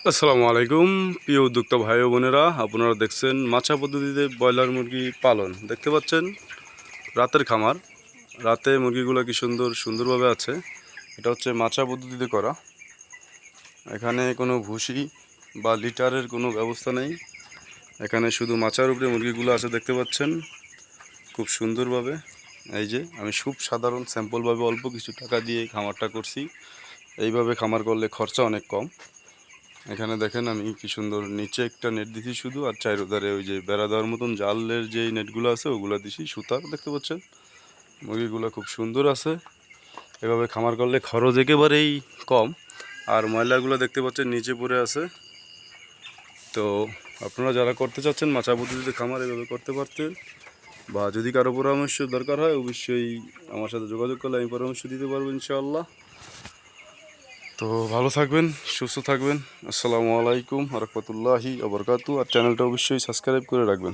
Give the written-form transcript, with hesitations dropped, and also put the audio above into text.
আসসালামু আলাইকুম প্রিয় উদ্যোক্তা ভাই ও বোনেরা, আপনারা দেখছেন মাছা পদ্ধতিতে ব্রয়লার মুরগি পালন। দেখতে পাচ্ছেন রাতের খামার, রাতে মুরগিগুলো কি সুন্দরভাবে আছে। এটা হচ্ছে মাছা পদ্ধতিতে করা। এখানে কোনো ভুসি বা লিটারের কোনো ব্যবস্থা নেই। এখানে শুধু মাচার উপরে মুরগিগুলো আছে, দেখতে পাচ্ছেন খুব সুন্দরভাবে। এই যে আমি খুব সাধারণ স্যাম্পলভাবে অল্প কিছু টাকা দিয়ে খামারটা করছি। এইভাবে খামার করলে খরচা অনেক কম। এখানে দেখেন আমি কি সুন্দর নিচে একটা নেট দিছি শুধু, আর চারোধারে ওই যে বেড়া দেওয়ার মতন জালের যে নেটগুলো আছে ওগুলো দিছি সুতার। দেখতে পাচ্ছেন মুরগিগুলো খুব সুন্দর আছে। এভাবে খামার করলে খরচ একেবারেই কম। আর ময়লাগুলো দেখতে পাচ্ছেন নিচে পড়ে আছে। তো আপনারা যারা করতে চাচ্ছেন মাছা পদ্ধতিতে খামার এভাবে করতে পারতেন, বা যদি কারো পরামর্শ দরকার হয় অবশ্যই আমার সাথে যোগাযোগ করলে আমি পরামর্শ দিতে পারবো ইনশাআল্লাহ। তো ভালো থাকবেন, সুস্থ থাকবেন। আসসালামু আলাইকুম রহমতুল্লাহি ওয়া বারাকাতুহু। আর চ্যানেলটা অবশ্যই সাবস্ক্রাইব করে রাখবেন।